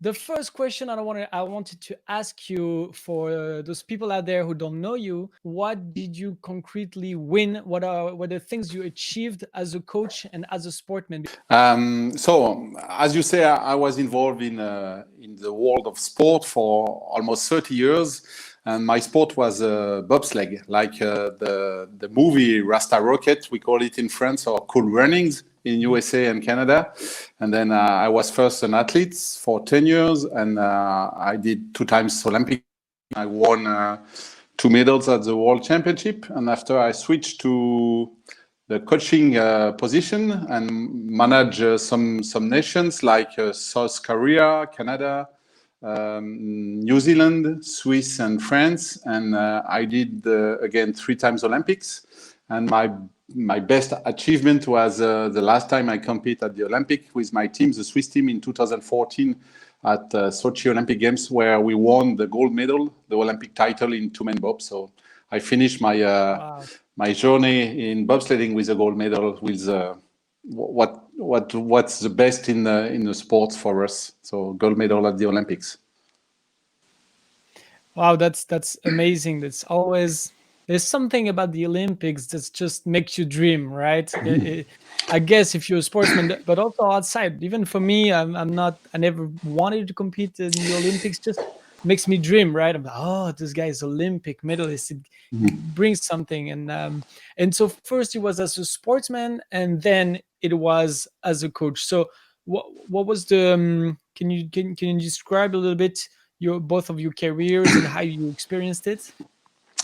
The first question I wanted to ask you, for those people out there who don't know you, what did you concretely win? What are the things you achieved as a coach and as a sportsman? So, as you say, I was involved in the world of sport for almost 30 years, and my sport was bobsleigh, like the movie Rasta Rocket, we call it in France, or Cool Runnings in USA and Canada. And then I was first an athlete for 10 years, and I did 2 times Olympic. I won 2 medals at the World Championship, and after I switched to the coaching position and manage some nations like South Korea, Canada, New Zealand, Swiss, and France. And I did again 3 times Olympics. And my best achievement was the last time I competed at the Olympic with my team, the Swiss team, in 2014 at Sochi Olympic Games, where we won the gold medal, the Olympic title in 2-man bob. So I finished my Wow. my journey in bobsledding with a gold medal, with what's the best in the sports for us. So gold medal at the Olympics. Wow, that's amazing. There's something about the Olympics that just makes you dream, right? I guess if you're a sportsman, but also outside. Even for me, I never wanted to compete in the Olympics. Just makes me dream, right? I'm like, oh, this guy is Olympic medalist. It brings something, and so first it was as a sportsman, and then it was as a coach. So what was the? Can you describe a little bit both of your careers and how you experienced it?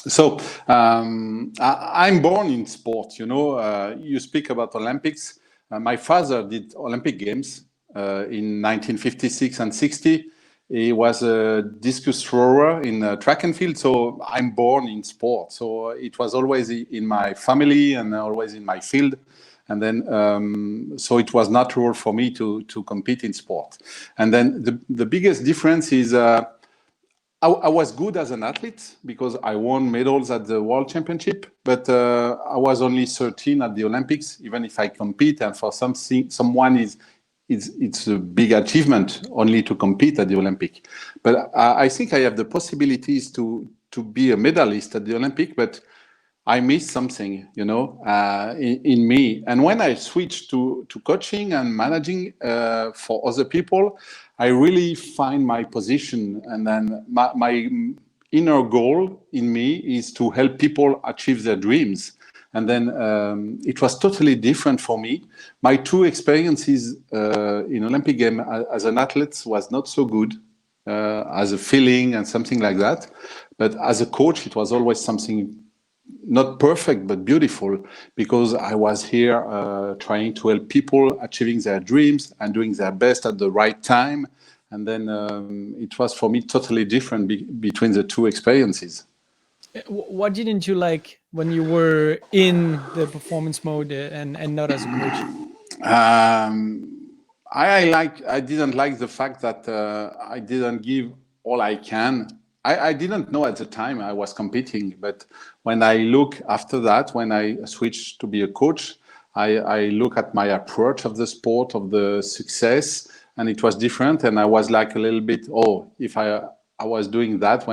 So I'm born in sport. You speak about Olympics. My father did Olympic Games in 1956 and 60. He was a discus thrower in track and field. So I'm born in sport. So it was always in my family and always in my field. And then, so it was natural for me to compete in sport. And then the biggest difference is I was good as an athlete because I won medals at the World Championship, but I was only 13 at the Olympics, even if I compete. And for someone it's a big achievement only to compete at the Olympic. But I think I have the possibilities to be a medalist at the Olympic, but I missed something, in me. And when I switched to coaching and managing for other people, I really find my position. And then my inner goal in me is to help people achieve their dreams. And then it was totally different for me. My 2 experiences in Olympic game as an athlete was not so good as a feeling and something like that. But as a coach, it was always something not perfect, but beautiful, because I was here trying to help people achieving their dreams and doing their best at the right time. And then it was for me totally different between the 2 experiences. What didn't you like when you were in the performance mode and not as a coach? I didn't like the fact that I didn't give all I can. I didn't know at the time I was competing, but when I look after that, when I switched to be a coach, I look at my approach of the sport, of the success, and it was different. And I was like a little bit, if I was doing that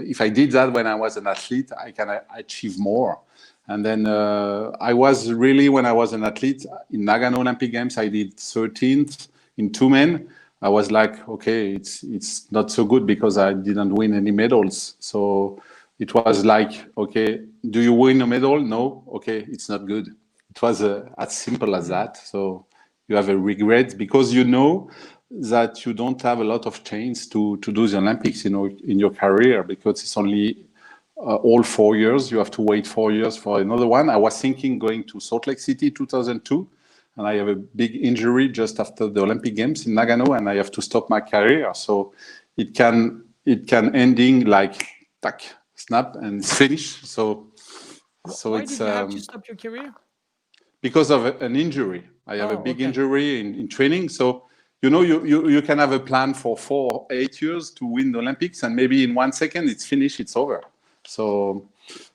if I did that when I was an athlete, I can achieve more. And then I was really, when I was an athlete in Nagano Olympic Games, I did 13th in 2 men. I was like, okay, it's not so good because I didn't win any medals. So it was like, okay, do you win a medal? No. Okay, it's not good. It was as simple as that. So you have a regret because you know that you don't have a lot of chance to do the Olympics, in your career, because it's only all 4 years. You have to wait 4 years for another one. I was thinking going to Salt Lake City 2002. And I have a big injury just after the Olympic Games in Nagano, and I have to stop my career. So it can ending like tack, snap, and finish. So Why did you have to stop your career? Because of an injury. I have a big injury in training. So you can have a plan for 4 or 8 years to win the Olympics, and maybe in 1 second it's finished, it's over. So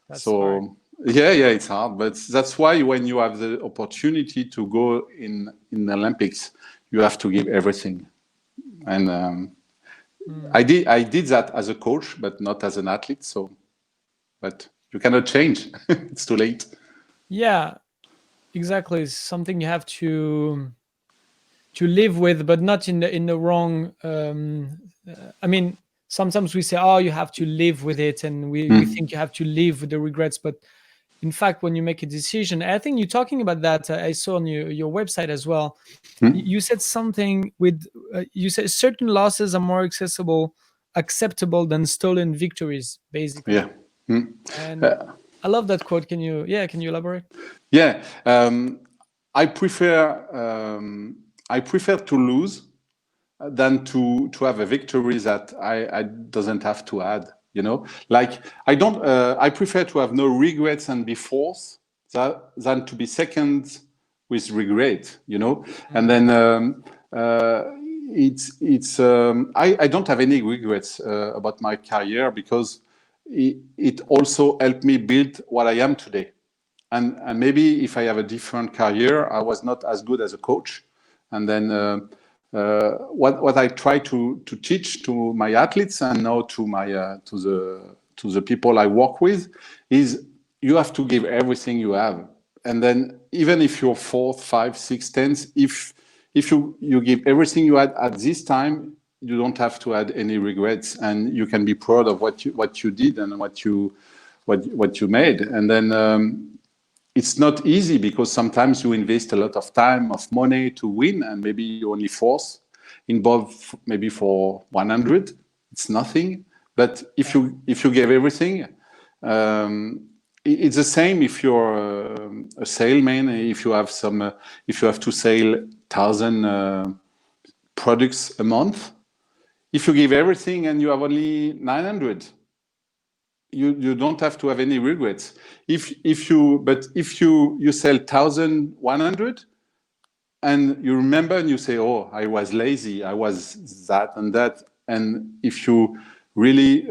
that's hard. Yeah, it's hard, but that's why when you have the opportunity to go in the Olympics, you have to give everything. And Mm. I did that as a coach, but not as an athlete. So, but you cannot change. It's too late. Yeah, exactly. It's something you have to live with, but not in the wrong. I mean, sometimes we say, "Oh, you have to live with it," and we think you have to live with the regrets. But in fact, when you make a decision, I think you're talking about that. I saw on your website as well. You said something with you said certain losses are more acceptable than stolen victories, basically. Yeah. Mm. And I love that quote. Can you elaborate? Yeah. I prefer I prefer to lose than to have a victory that I doesn't have to add. You know, like I don't. I prefer to have no regrets and be fourth than to be second with regret. You know, and then I don't have any regrets about my career because it also helped me build what I am today. And maybe if I have a different career, I was not as good as a coach. And then what I try to teach to my athletes and now to my to the people I work with is you have to give everything you have. And then even if you're fourth, fifth, sixth, tenth, if you give everything you had at this time, you don't have to add any regrets, and you can be proud of what you did and what you made. And then it's not easy because sometimes you invest a lot of time, of money to win, and maybe you only force involved maybe for 100. It's nothing. But if you give everything, it's the same if you're a salesman. If you have if you have to sell 1,000 products a month, if you give everything and you have only 900, you don't have to have any regrets. If you sell 1,100 and you remember and you say, oh, I was lazy, I was that and that, and if you really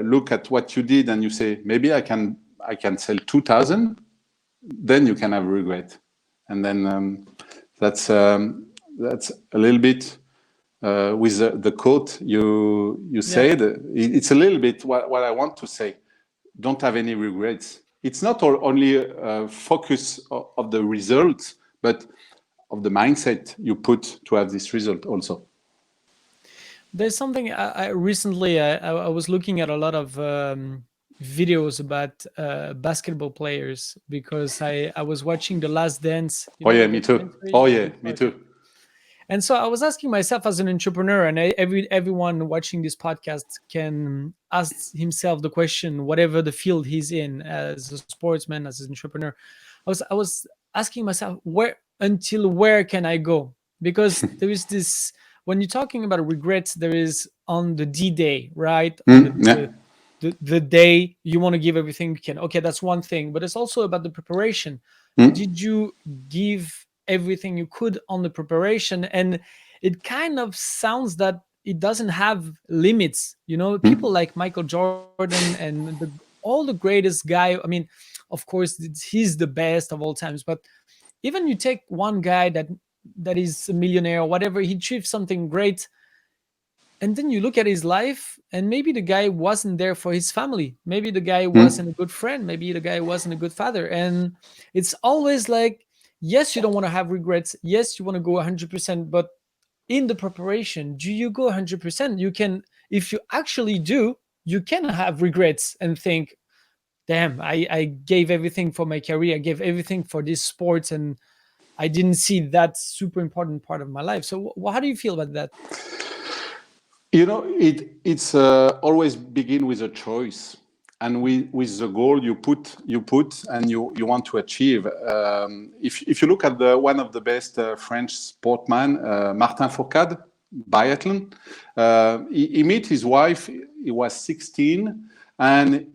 look at what you did and you say, maybe I can sell 2,000, then you can have regret. And then that's a little bit with the quote you said. It's a little bit what I want to say. Don't have any regrets. It's not only a focus of the results, but of the mindset you put to have this result also. There's something I recently I was looking at a lot of videos about basketball players because I was watching The Last Dance. You Oh know yeah, the me too. documentary. Oh You yeah, did? me Okay. too. And so I was asking myself as an entrepreneur, and everyone watching this podcast can ask himself the question, whatever the field he's in, as a sportsman, as an entrepreneur. I was asking myself, where can I go? Because there is this, when you're talking about regrets, there is on the D-Day, right? On Yeah. the day you want to give everything you can. Okay, that's one thing, but it's also about the preparation. Did you give everything you could on the preparation? And it kind of sounds that it doesn't have limits. People like Michael Jordan and all the greatest guy. I mean, of course, he's the best of all times, but even you take one guy that is a millionaire or whatever, he achieved something great, and then you look at his life, and maybe the guy wasn't there for his family, maybe the guy wasn't a good friend, maybe the guy wasn't a good father. And it's always like, yes, you don't want to have regrets, yes, you want to go 100%, but in the preparation, do you go 100%? You can, if you actually do, you can have regrets and think, damn, I gave everything for my career, I gave everything for this sport, and I didn't see that super important part of my life. So how do you feel about that? It's always begin with a choice, and with the goal you put and you want to achieve. If you look at one of the best French sportman, Martin Fourcade, biathlon, he met his wife. He was 16, and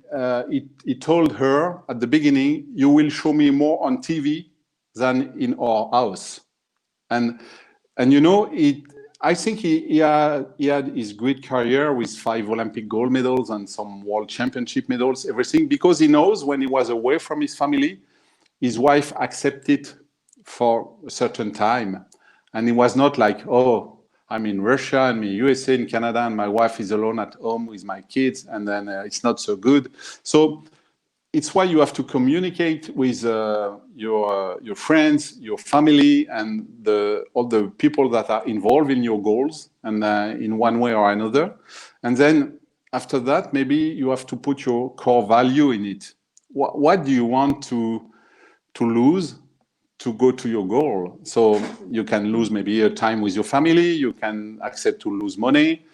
he told her at the beginning, "You will show me more on TV than in our house." And I think he had his great career with 5 Olympic gold medals and some world championship medals, everything, because he knows when he was away from his family, his wife accepted for a certain time. And he was not like, oh, I'm in Russia, I'm in USA, in Canada, and my wife is alone at home with my kids, and then it's not so good. So it's why you have to communicate with your friends, your family, and all the people that are involved in your goals, and in one way or another. And then after that, maybe you have to put your core value in it. What do you want to lose to go to your goal? So you can lose maybe a time with your family. You can accept to lose money.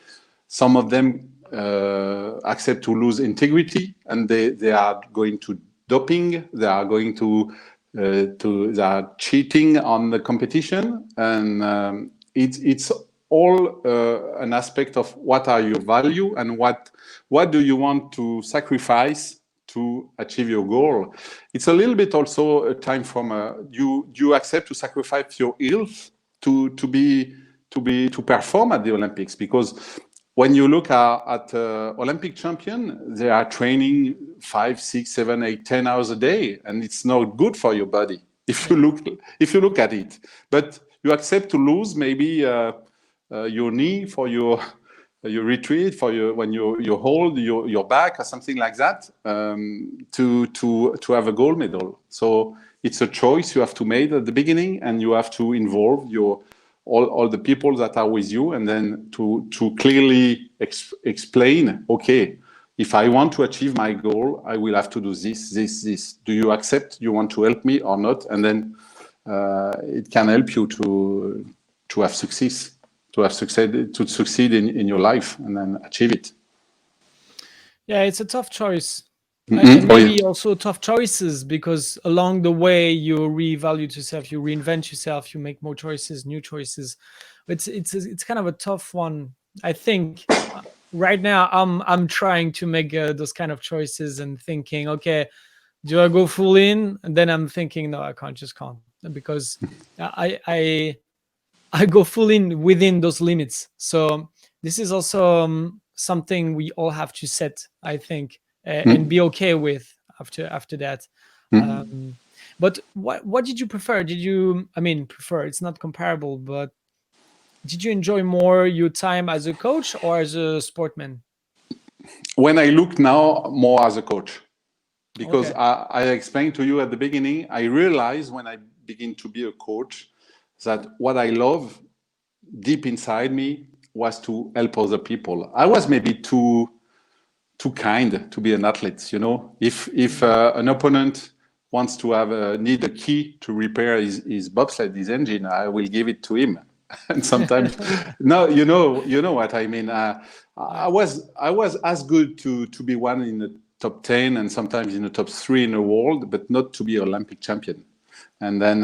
Some of them accept to lose integrity, and they are going to doping. They are going to they are cheating on the competition, and it's all an aspect of what are your value and what do you want to sacrifice to achieve your goal. It's a little bit also a time from you accept to sacrifice your health to perform at the Olympics, because when you look at Olympic champion, they are training 5, 6, 7, 8, 10 hours a day, and it's not good for your body if you look at it. But you accept to lose maybe your knee for your retreat, for when you hold your back or something like that, to have a gold medal. So it's a choice you have to make at the beginning, and you have to involve all the people that are with you, and then to clearly explain, okay, if I want to achieve my goal, I will have to do this. Do you accept? You want to help me or not? And then it can help you to have success, to succeed in your life, and then achieve it. Yeah, it's a tough choice. And maybe also tough choices, because along the way you reevaluate yourself, you reinvent yourself, you make more choices, new choices. It's kind of a tough one. I think right now I'm trying to make those kind of choices and thinking, okay, do I go full in? And then I'm thinking, no, I can't, because I go full in within those limits. So this is also something we all have to set, I think, and be okay with after that. But what did you prefer? Prefer, it's not comparable, but did you enjoy more your time as a coach or as a sportsman? When I look now, more as a coach, because I explained to you at the beginning, I realized when I begin to be a coach that what I love deep inside me was to help other people. I was maybe too kind to be an athlete. If an opponent wants to need a key to repair his bobsled, his engine, I will give it to him. And sometimes, no, you know what I mean. I was as good to be one in the top 10 and sometimes in the top 3 in the world, but not to be Olympic champion. And then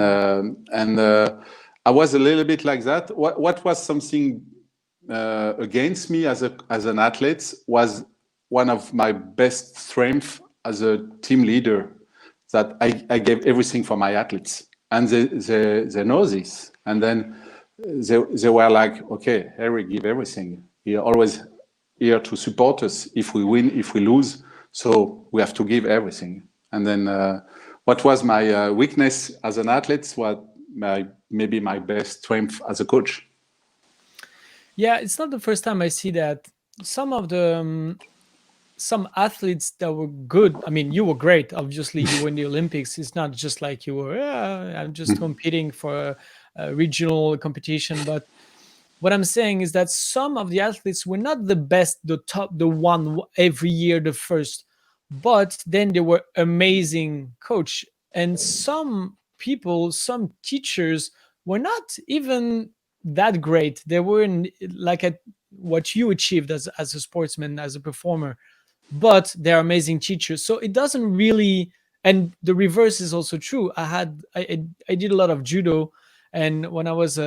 I was a little bit like that. What was something against me as an athlete was one of my best strengths as a team leader, that I gave everything for my athletes, and they know this. And then they were like, okay, Eric, give everything. You're always here to support us if we win, if we lose. So we have to give everything. And then what was my weakness as an athlete was maybe my best strength as a coach. Yeah, it's not the first time I see that. Some of the some athletes that were good. I mean, you were great. Obviously, you were in the Olympics. It's not just like you were, I'm just competing for a regional competition. But what I'm saying is that some of the athletes were not the best, the top, the one every year, the first, but then they were amazing coach. And some people, some teachers were not even that great. They weren't like at what you achieved as a sportsman, as a performer, but they're amazing teachers. So it doesn't really, and the reverse is also true. I did a lot of judo, and when I was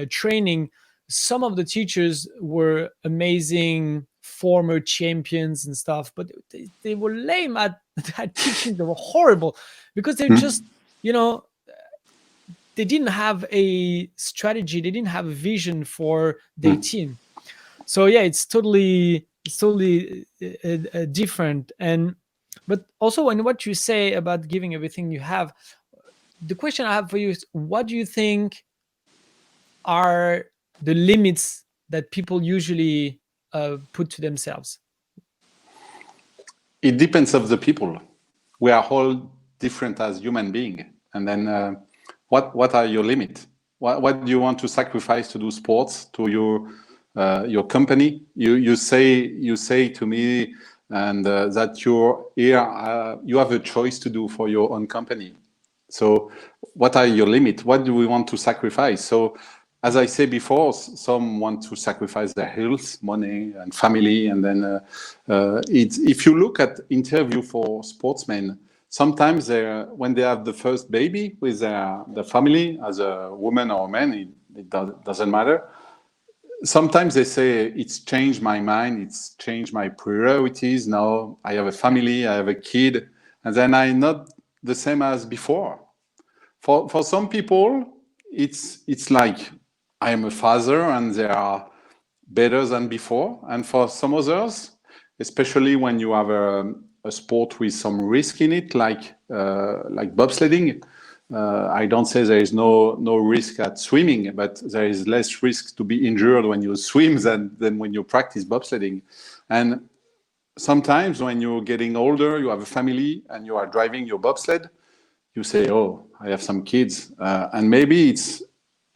training, some of the teachers were amazing former champions and stuff, but they were lame at teaching. They were horrible because they're just, they didn't have a strategy, they didn't have a vision for their team. So yeah, it's totally different. But also, in what you say about giving everything you have, the question I have for you is, what do you think are the limits that people usually put to themselves? It depends of the people. We are all different as human beings. And then what are your limits? What do you want to sacrifice to do sports, to your company? You say to me and that you're here, you have a choice to do for your own company. So what are your limits? What do we want to sacrifice? So as I said before, some want to sacrifice their health, money, and family. And then if you look at interview for sportsmen, sometimes when they have the first baby with their family, as a woman or a man, it doesn't matter. Sometimes they say, it's changed my mind, it's changed my priorities. Now I have a family, I have a kid, and then I'm not the same as before. For some people, it's like I am a father and they are better than before. And for some others, especially when you have a sport with some risk in it, like bobsledding, I don't say there is no risk at swimming, but there is less risk to be injured when you swim than when you practice bobsledding. And sometimes when you're getting older, you have a family and you are driving your bobsled, you say, oh, I have some kids. And maybe it's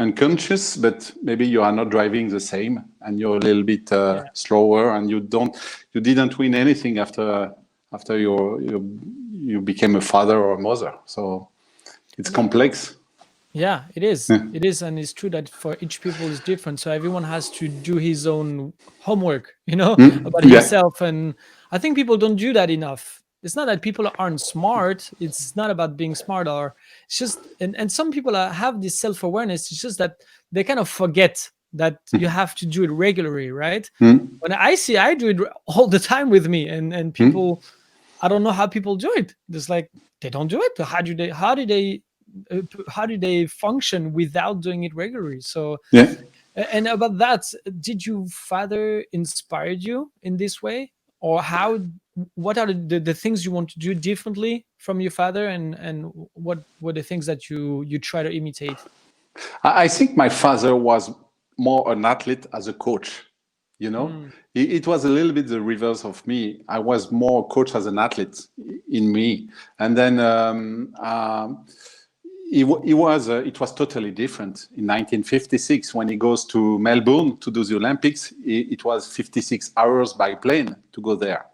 unconscious, but maybe you are not driving the same and you're a little bit slower and you didn't win anything after you became a father or a mother. So it's complex. Yeah, it is. Yeah. It is. And it's true that for each people is different. So everyone has to do his own homework, about himself. And I think people don't do that enough. It's not that people aren't smart. It's not about being smart, or it's just, and some people have this self-awareness. It's just that they kind of forget that you have to do it regularly, right? When I do it all the time with me, and people, I don't know how people do it. It's like, they don't do it. How do they function without doing it regularly? So yeah. And about that, did your father inspired you in this way, or what are the things you want to do differently from your father, and what were the things that you try to imitate? I think my father was more an athlete as a coach. It was a little bit the reverse of me. I was more a coach as an athlete in me. And then it was totally different. In 1956, when he goes to Melbourne to do the Olympics, it was 56 hours by plane to go there.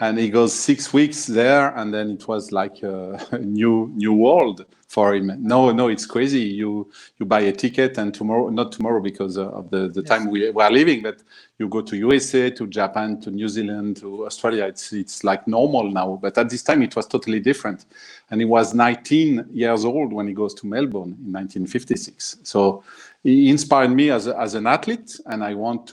And he goes 6 weeks there, and then it was like a new world for him. No, it's crazy. You buy a ticket, and not tomorrow because of the time we are living, but you go to USA, to Japan, to New Zealand, to Australia. It's like normal now, but at this time it was totally different. And he was 19 years old when he goes to Melbourne in 1956. So he inspired me as an athlete, and I want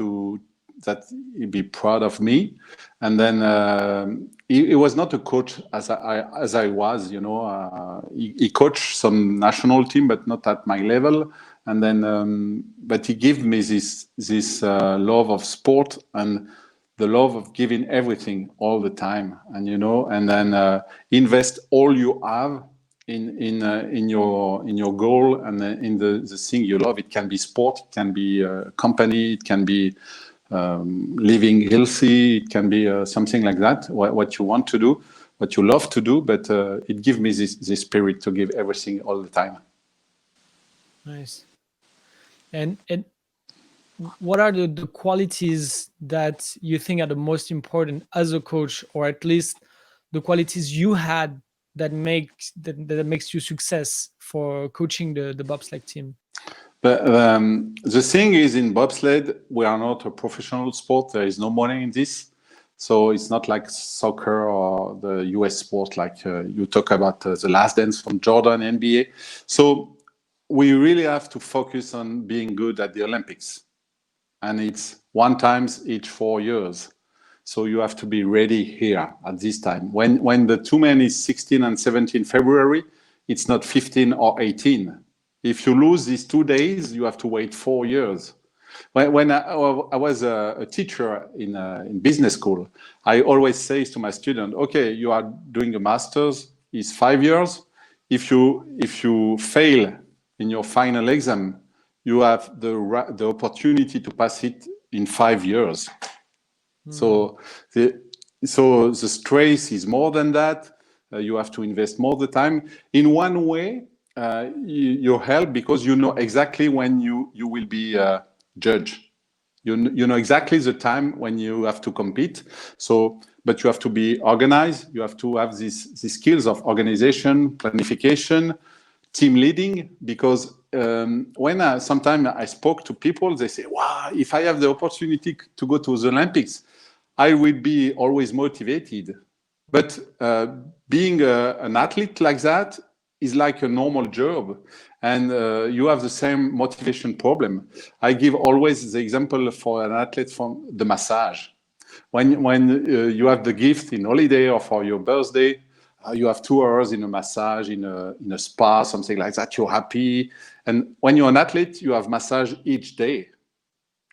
that he'd be proud of me. And then he was not a coach as I was, he coached some national team, but not at my level. And then, but he gave me this love of sport and the love of giving everything all the time. And, and then invest all you have in your goal and in the thing you love. It can be sport, it can be a company, it can be living healthy, it can be something like that, what you want to do, what you love to do, but it gives me this spirit to give everything all the time. Nice. And what are the qualities that you think are the most important as a coach, or at least the qualities you had that makes you success for coaching the bobsled team? But the thing is, in bobsled, we are not a professional sport. There is no money in this. So it's not like soccer or the US sport, like you talk about the Last Dance from Jordan, NBA. So we really have to focus on being good at the Olympics. And it's 1 time each 4 years. So you have to be ready here at this time. When the 2 men is 16 and 17 February, it's not 15 or 18. If you lose these 2 days, you have to wait 4 years. When I was a teacher in business school, I always say to my student, okay, you are doing a master's, it's 5 years. If you fail in your final exam, you have the opportunity to pass it in 5 years. So the stress is more than that. You have to invest more the time. In one way, you help because you know exactly when you will be judged. You know exactly the time when you have to compete. So, but you have to be organized. You have to have these skills of organization, planification, team leading. Because when sometimes I spoke to people, they say, "Wow, if I have the opportunity to go to the Olympics, I will be always motivated." But being an athlete like that is like a normal job, and you have the same motivation problem. I give always the example for an athlete from the massage. When you have the gift in holiday or for your birthday, you have 2 hours in a massage, in a spa, something like that, you're happy. And when you're an athlete, you have massage each day.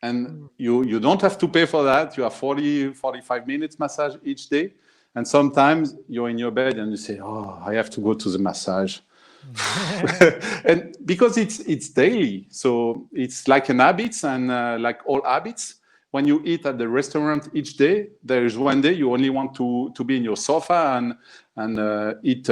And you don't have to pay for that. You have 45 minutes massage each day. And sometimes you're in your bed and you say, "Oh, I have to go to the massage." And because it's daily. So it's like an habit, and like all habits, when you eat at the restaurant each day, there is one day you only want to be in your sofa and eat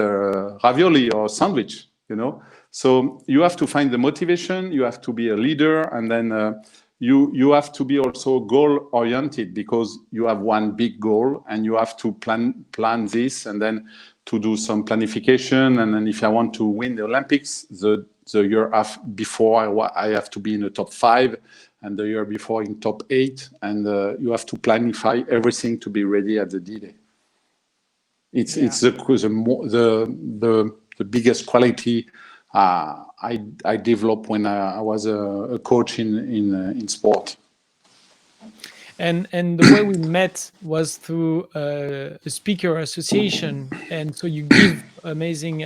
ravioli or sandwich, you know. So you have to find the motivation, you have to be a leader, and then you have to be also goal oriented, because you have one big goal and you have to plan this, and then to do some planification. And then if I want to win the Olympics, the year before I have to be in the top 5, and the year before in top 8, and you have to planify everything to be ready at the D-Day. It's the biggest quality I developed when I was a coach in sport. And the way we met was through a speaker association, and so you give amazing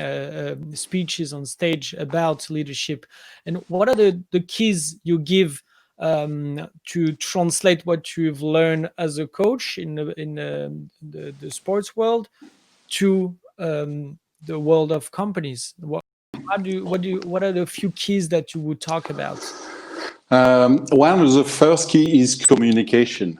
speeches on stage about leadership. And what are the keys you give to translate what you've learned as a coach in the sports world to the world of companies? What are the few keys that you would talk about? One of the first key is communication.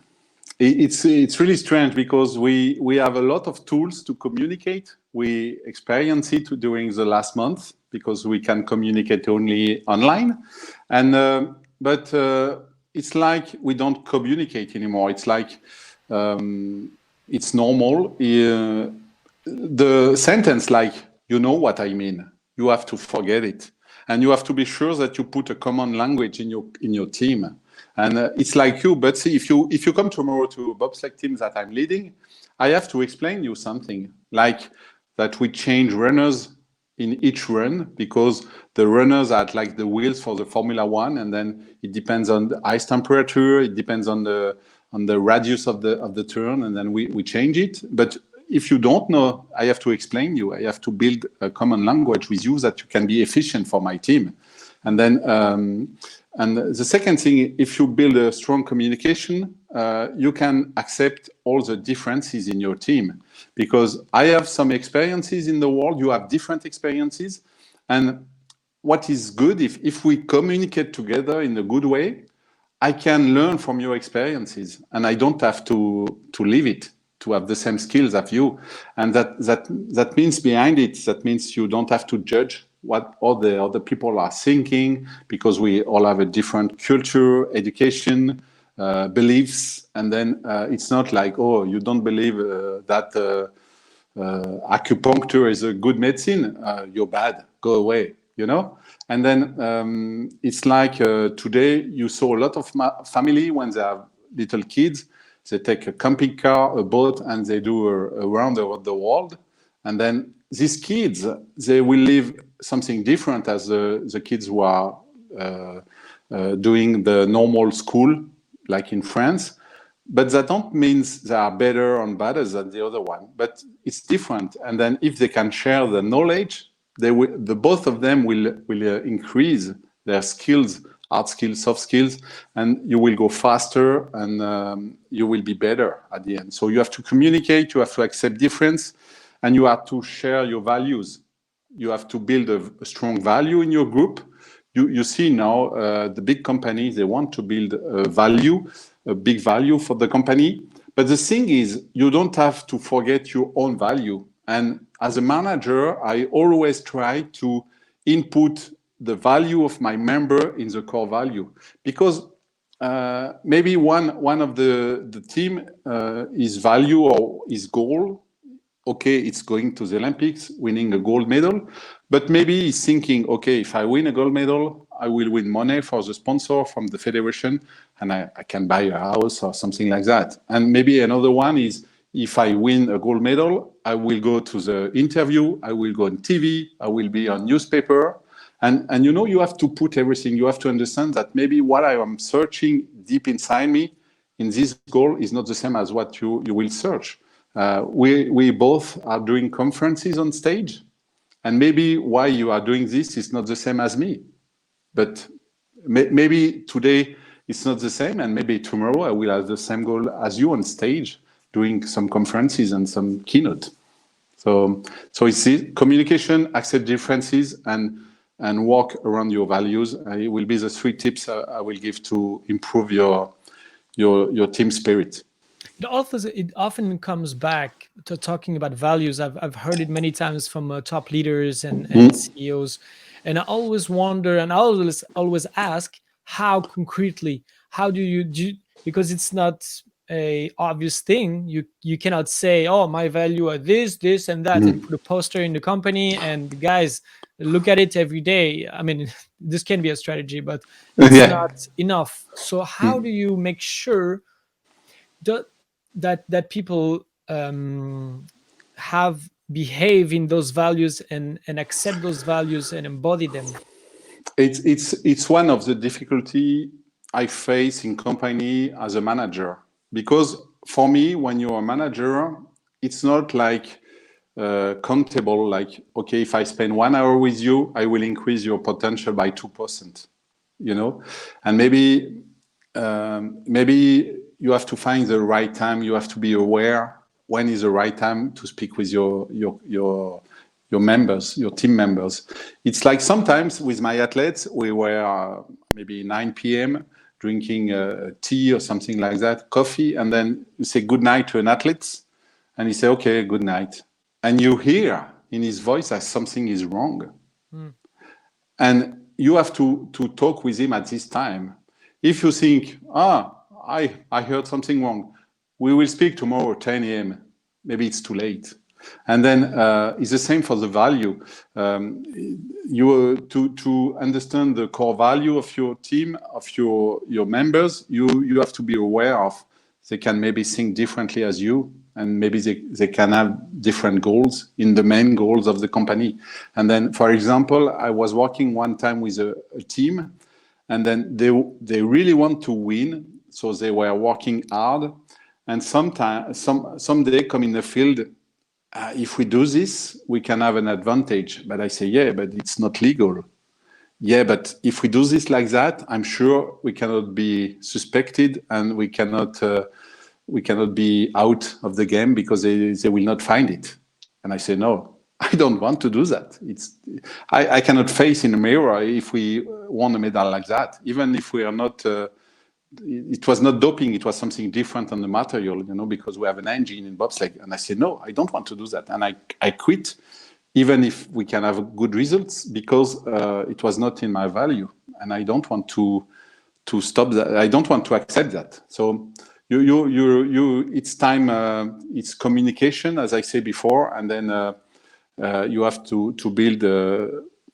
It's really strange, because we have a lot of tools to communicate. We experience it during the last month because we can communicate only online, and but it's like we don't communicate anymore. It's like it's normal. The sentence like, "You know what I mean," you have to forget it. And you have to be sure that you put a common language in your team. And it's like you, but see, if you come tomorrow to a bobsleigh team that I'm leading, I have to explain you something, like that we change runners in each run, because the runners are like the wheels for the Formula One, and then it depends on the ice temperature, it depends on the radius of the turn, and then we change it. But if you don't know, I have to explain you. I have to build a common language with you that you can be efficient for my team. And then, and the second thing, if you build a strong communication, you can accept all the differences in your team. Because I have some experiences in the world, you have different experiences. And what is good, if we communicate together in a good way, I can learn from your experiences, and I don't have to live it, to have the same skills as you. And that means behind it, that means you don't have to judge what all the other people are thinking, because we all have a different culture, education, beliefs. And then it's not like, "Oh, you don't believe that acupuncture is a good medicine, you're bad, go away," you know? And then it's like today you saw a lot of family, when they have little kids, they take a camping car, a boat, and they do around the world. And then these kids, they will live something different as the kids who are doing the normal school, like in France. But that don't mean they are better or better than the other one. But it's different. And then if they can share the knowledge, both of them will increase their skills, hard skills, soft skills, and you will go faster, and you will be better at the end. So you have to communicate, you have to accept difference, and you have to share your values. You have to build a strong value in your group you see now the big companies, they want to build a big value for the company. But the thing is, you don't have to forget your own value. And as a manager, I always try to input the value of my member in the core value, because maybe one of the team is value or is goal. Okay, it's going to the Olympics, winning a gold medal, but maybe he's thinking, okay, if I win a gold medal, I will win money for the sponsor from the federation, and I can buy a house or something like that. And maybe another one is, if I win a gold medal, I will go to the interview, I will go on TV, I will be on newspaper. And you know, you have to put everything, you have to understand that maybe what I am searching deep inside me in this goal is not the same as what you will search. We both are doing conferences on stage, and maybe why you are doing this is not the same as me. But maybe today it's not the same, and maybe tomorrow I will have the same goal as you on stage, doing some conferences and some keynote. So it's communication, accept differences, and walk around your values. It will be the 3 tips I will give to improve your team spirit. It often comes back to talking about values. I've heard it many times from top leaders and CEOs, and I always wonder, and I always ask, how concretely, how do you, because it's not a obvious thing. You cannot say, oh, my value are this and that, and put a poster in the company and the guys look at it every day. I mean, this can be a strategy, but it's not enough. So how do you make sure that people have behave in those values and accept those values and embody them? It's one of the difficulty I face in company as a manager, because for me, when you're a manager, it's not like countable, like, okay, if I spend 1 hour with you, I will increase your potential by 2%, you know. And maybe you have to find the right time. You have to be aware when is the right time to speak with your members, your team members. It's like sometimes with my athletes, we were maybe 9 p.m. drinking tea or something like that, coffee, and then you say good night to an athlete, and he say, okay, good night. And you hear in his voice that something is wrong. And you have to talk with him at this time. If you think, I heard something wrong, we will speak tomorrow 10 a.m. Maybe it's too late. And then it's the same for the value. To understand the core value of your team, of your members, you have to be aware of. They can maybe think differently as you, and maybe they can have different goals in the main goals of the company. And then, for example, I was working one time with a team, and then they really want to win, so they were working hard. And someday come in the field, if we do this, we can have an advantage. But I say, yeah, but it's not legal. Yeah, but if we do this like that, I'm sure we cannot be suspected, and we cannot be out of the game because they will not find it. And I say, no, I don't want to do that. I cannot face in a mirror if we won a medal like that, even if we are not. It was not doping, it was something different on the material, you know, because we have an engine in bobsleigh. And I said, no, I don't want to do that. And I quit, even if we can have good results, because it was not in my value. And I don't want to stop that. I don't want to accept that. So it's time, it's communication, as I said before. And then you have to build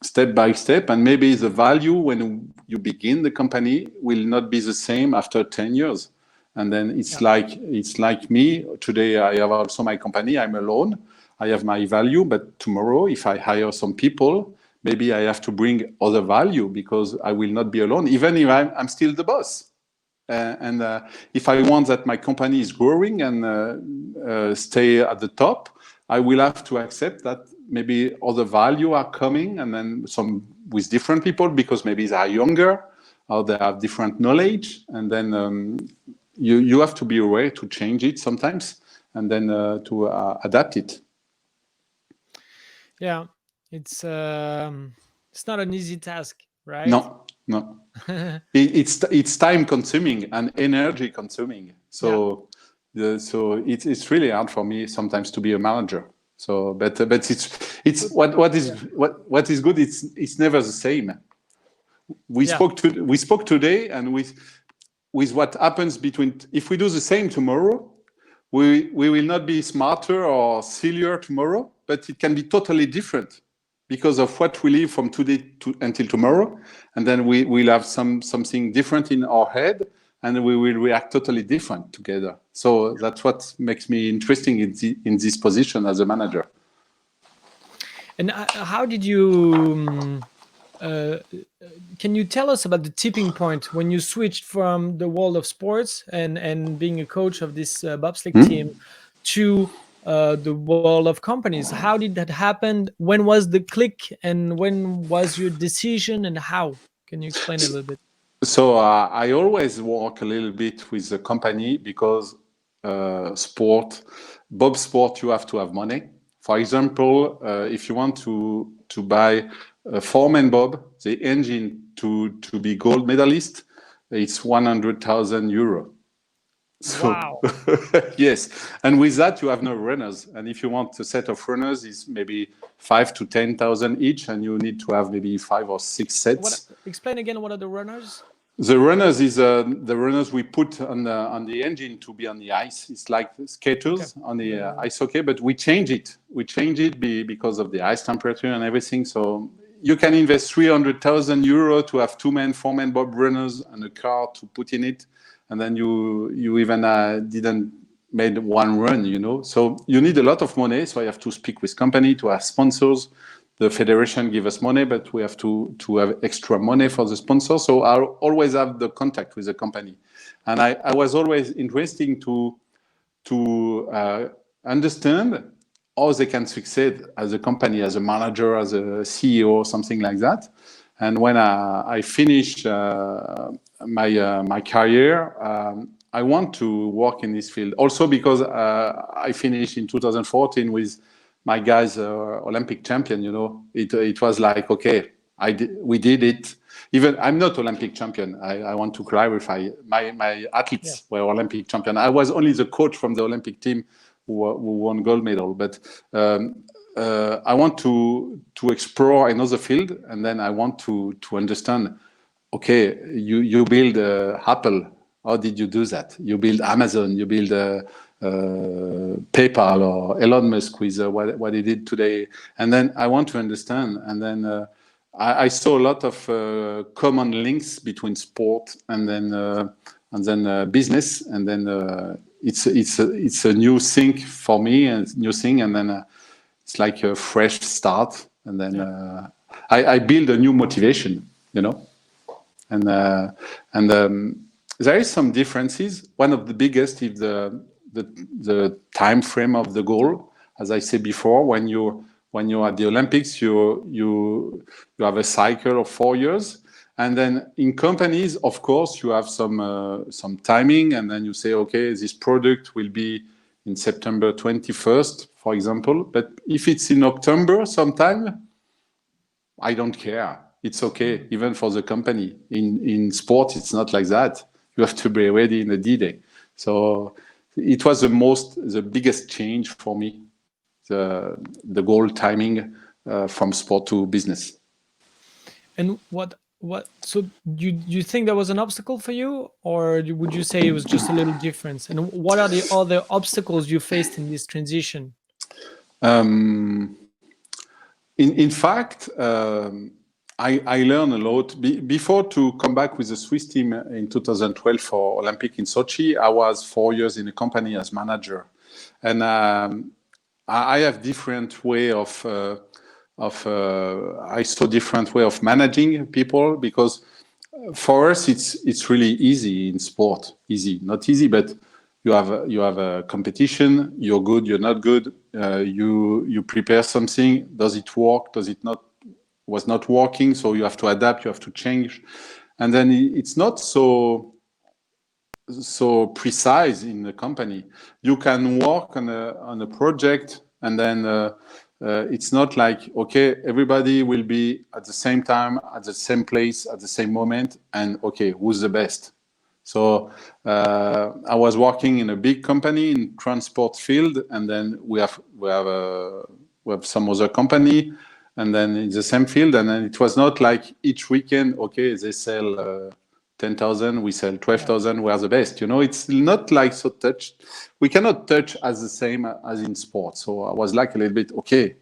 step by step, and maybe the value when you begin the company will not be the same after 10 years. And then it's like me today. I have also my company. I'm alone. I have my value, but tomorrow, if I hire some people, maybe I have to bring other value, because I will not be alone, even if I'm still the boss. And if I want that my company is growing and stay at the top, I will have to accept that maybe other value are coming, and then some with different people, because maybe they are younger or they have different knowledge. And then you have to be aware to change it sometimes, and then to adapt it. Yeah, it's not an easy task. right? No, no. It's time consuming and energy consuming. So it's really hard for me sometimes to be a manager. So but it's what is good. It's never the same. We spoke today, and with what happens between, if we do the same tomorrow, we will not be smarter or sillier tomorrow, but it can be totally different because of what we live from today until tomorrow, and then we'll have something different in our head, and we will react totally different together. So that's what makes me interesting in this position as a manager. And how did you? Can you tell us about the tipping point when you switched from the world of sports and being a coach of this bobsleigh team to the world of companies? How did that happen? When was the click, and when was your decision, and how? Can you explain a little bit? So I always work a little bit with the company because Bob sport, you have to have money. For example, if you want to buy a four-man Bob, the engine to be gold medalist, it's 100,000 euro. So, Wow. yes, and with that you have no runners. And if you want a set of runners, is maybe 5 to 10,000 each, and you need to have maybe 5 or 6 sets. Explain again. What are the runners? The runners is the runners we put on the engine to be on the ice. It's like skaters on the ice hockey, but we change it. We change it because of the ice temperature and everything. So you can invest 300,000 euro to have 2-man, 4-man Bob runners and a car to put in it, and then you even didn't made one run. So you need a lot of money. So I have to speak with company to have sponsors. The federation give us money, but we have to have extra money for the sponsor. So I always have the contact with the company, and I was always interested to understand how they can succeed as a company, as a manager, as a CEO, something like that. And when I finish my career, I want to work in this field. Also because I finished in 2014 with my guys Olympic champion. It was like, okay, we did it. Even I'm not Olympic champion. I want to clarify. My athletes were Olympic champion. I was only the coach from the Olympic team who won gold medal. But I want to explore another field, and then I want to understand. Okay, you build Apple. How did you do that? You build Amazon. You build PayPal or Elon Musk with what he did today. And then I want to understand. And then I saw a lot of common links between sport and then business. And then it's a new thing for me, and new thing. And then it's like a fresh start. And then I build a new motivation, And there is some differences. One of the biggest is the time frame of the goal. As I said before, when you're at the Olympics, you have a cycle of 4 years, and then in companies, of course, you have some timing, and then you say, okay, this product will be in September 21st, for example. But if it's in October sometime, I don't care. It's okay, even for the company. In sport, it's not like that. You have to be ready in the D-Day. So it was the biggest change for me, the goal timing from sport to business. And so you think that was an obstacle for you, or would you say it was just a little difference? And what are the other obstacles you faced in this transition? In fact, I learned a lot. Before to come back with the Swiss team in 2012 for Olympic in Sochi, I was 4 years in a company as manager. And I have different way I saw different way of managing people, because for us it's really easy in sport. Not easy, but you have a competition. You're good, you're not good. You prepare something. Does it work? Does it not? Was not working, so you have to adapt. You have to change, and then it's not so precise in the company. You can work on a project, and then it's not like, okay, everybody will be at the same time, at the same place, at the same moment, and okay, who's the best? So I was working in a big company in transport field, and then we have some other company, and then in the same field, and then it was not like each weekend, okay, they sell 10,000, we sell 12,000, we are the best. You know, it's not like so touched. We cannot touch as the same as in sports. So I was like a little bit, okay,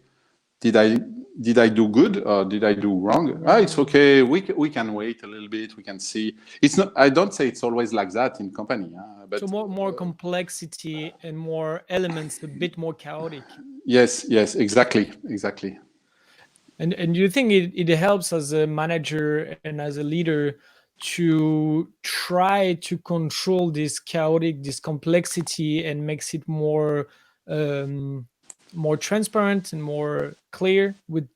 did I do good or did I do wrong? It's okay. We can wait a little bit. We can see. It's not. I don't say it's always like that in company, but So more complexity and more elements, a bit more chaotic. yes, exactly. And do you think it helps as a manager and as a leader to try to control this chaotic, this complexity, and makes it more more transparent and more clear with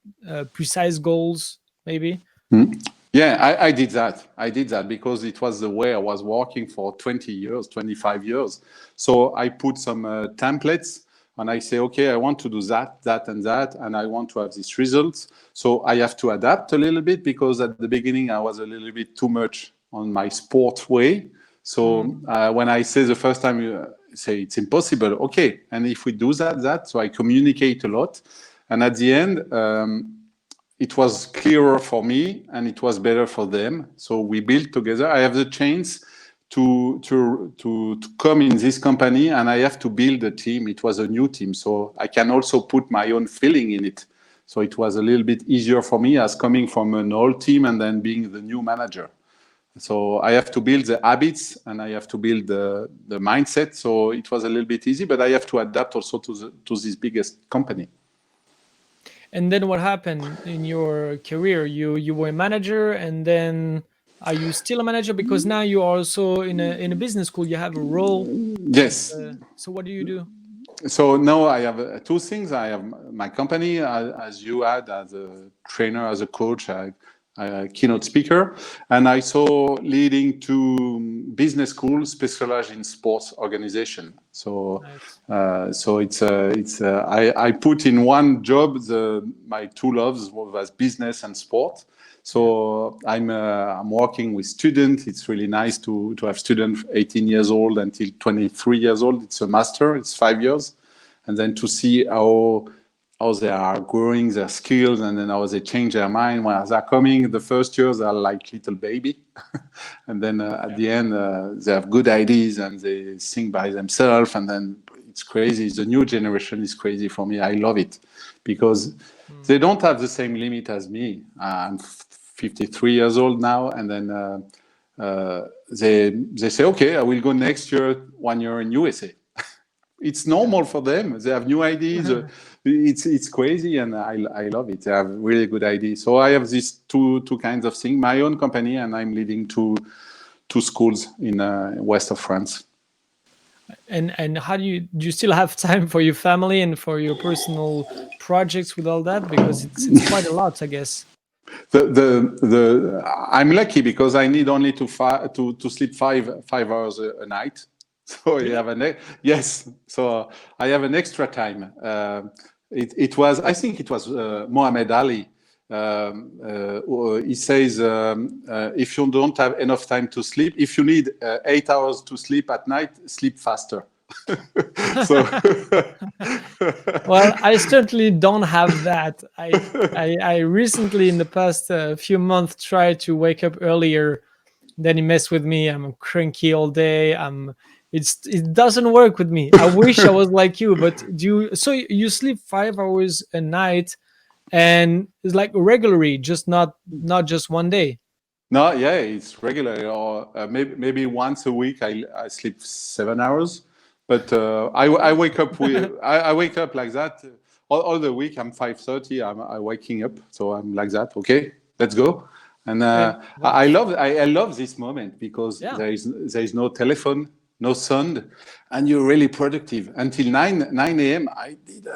precise goals, maybe? Yeah, I did that. I did that because it was the way I was working for 20 years, 25 years. So I put some templates and I say, okay, I want to do that, that, and that, and I want to have these results. So I have to adapt a little bit because at the beginning I was a little bit too much on my sport way. So when I say the first time, you say it's impossible, okay. And if we do that, so I communicate a lot. And at the end, it was clearer for me and it was better for them. So we built together. I have the chance to come in this company and I have to build a team. It was a new team, so I can also put my own feeling in it. So it was a little bit easier for me as coming from an old team and then being the new manager. So I have to build the habits and I have to build the mindset. So it was a little bit easy, but I have to adapt also to this biggest company. And then what happened in your career? You were a manager, and then are you still a manager? Because now you are also in a business school. You have a role. Yes. So what do you do? So now I have two things. I have my company, as you had, as a trainer, as a coach, a keynote speaker, and I saw leading two business schools specialized in sports organization. So, Nice. so I put in one job my two loves was business and sport. So I'm working with students. It's really nice to have students 18 years old until 23 years old. It's a master. It's 5 years, and then to see how they are growing their skills and then how they change their mind when they're coming. The first years are like little baby, and then at the end they have good ideas and they sing by themselves, and then it's crazy. The new generation is crazy for me. I love it because they don't have the same limit as me. I'm 53 years old now, and then they say, okay, I will go next year, 1 year in USA. It's normal for them. They have new ideas. It's crazy, and I love it. They have really good ideas. So I have these two kinds of things. My own company, and I'm leading two schools in west of France. And how do you still have time for your family and for your personal projects with all that? Because it's quite a lot, I guess. I'm lucky because I need only to sleep 5 hours a night. So Really? you have yes. So I have an extra time. It was, I think it was Muhammad Ali. He says, if you don't have enough time to sleep, if you need 8 hours to sleep at night, sleep faster. So Well, I certainly don't have that. I recently, in the past few months, tried to wake up earlier. Then it messed with me. I'm cranky all day. It doesn't work with me. I wish I was like you, but so you sleep 5 hours a night, and it's like regularly, just not just one day. no, yeah, it's regular. Or maybe once a week I sleep 7 hours, but I wake up I wake up like that all the week. I'm 5:30. I waking up, so I'm like that. Okay, let's go. And I love this moment because there is no telephone, no sun, and you're really productive until 9 a.m. I did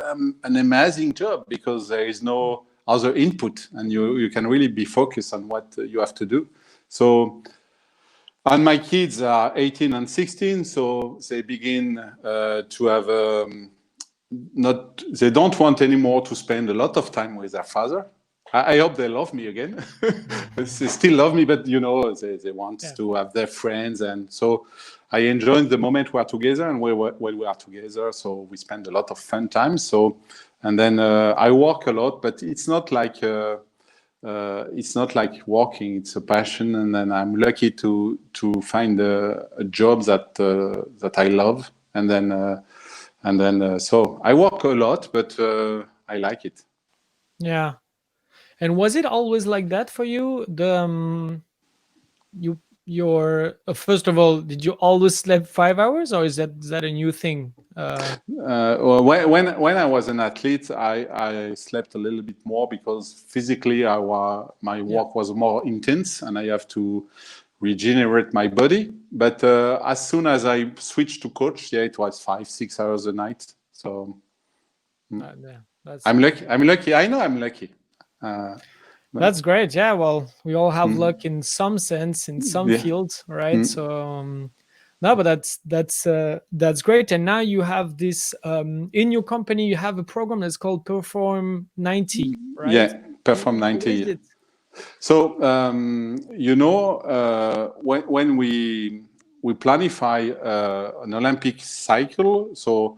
an amazing job because there is no other input, and you can really be focused on what you have to do. So, and my kids are 18 and 16, so they begin to have they don't want anymore to spend a lot of time with their father. I hope they love me again. They still love me, but they want to have their friends, and so I enjoy the moment we are together and when we are together. So we spend a lot of fun time. So, and then I work a lot, but it's not like walking. It's a passion, and then I'm lucky to find a job that I love, and then so I work a lot, but I like it. Yeah. And was it always like that for you? First of all, did you always sleep 5 hours, or is that a new thing? Well, when I was an athlete, I slept a little bit more because physically my work was more intense, and I have to regenerate my body. But as soon as I switched to coach, it was 5-6 hours a night. So I'm lucky. I know I'm lucky. That's great. Yeah. Well, we all have luck in some sense, in some fields, right? So no, but that's great. And now you have this in your company. You have a program that's called Perform 90, right? Yeah, Perform 90. What is it? So when we planify an Olympic cycle, so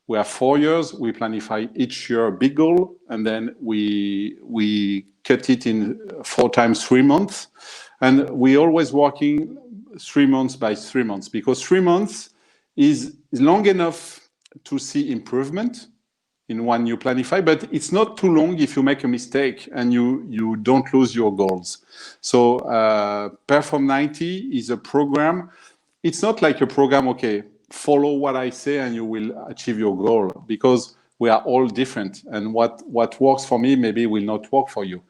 we have 4 years. We planify each year a big goal, and then we cut it in 4 times 3 months, and we always working 3 months by 3 months, because 3 months is long enough to see improvement in one you planify, but it's not too long if you make a mistake and you don't lose your goals. So Perform 90 is a program. It's not like a program, okay, follow what I say and you will achieve your goal, because we are all different, and what works for me maybe will not work for you.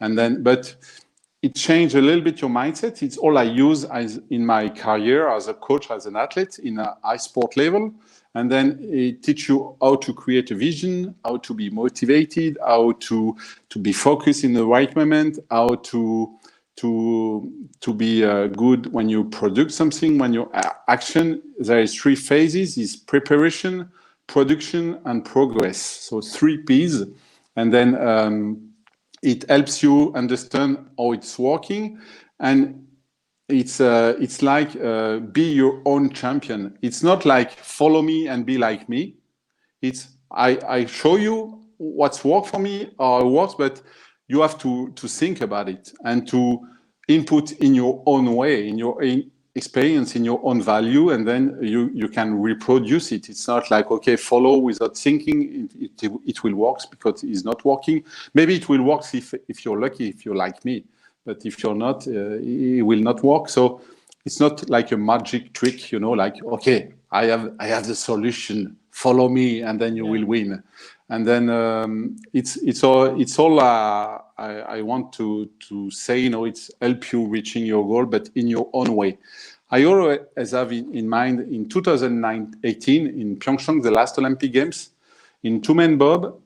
And then, but it changed a little bit your mindset. It's all I use as in my career as a coach, as an athlete in a high sport level. And then it teach you how to create a vision, how to be motivated, how to be focused in the right moment, how to be good when you produce something, when you action. There is 3 phases: is preparation, production, and progress. So 3 P's, and then it helps you understand how it's working, and it's like be your own champion. It's not like follow me and be like me. It's I show you what's worked for me or works, but you have to think about it and to input in your own way, in your experience, in your own value, and then you can reproduce it. It's not like, okay, follow without thinking. It will work because it's not working. Maybe it will work if you're lucky, if you're like me. But if you're not, it will not work. So it's not like a magic trick, like, okay, I have the solution. Follow me, and then you will win. And then it's all. I want to say, it's help you reaching your goal, but in your own way. I always have in mind in 2018 in Pyeongchang, the last Olympic Games, in two-man bob,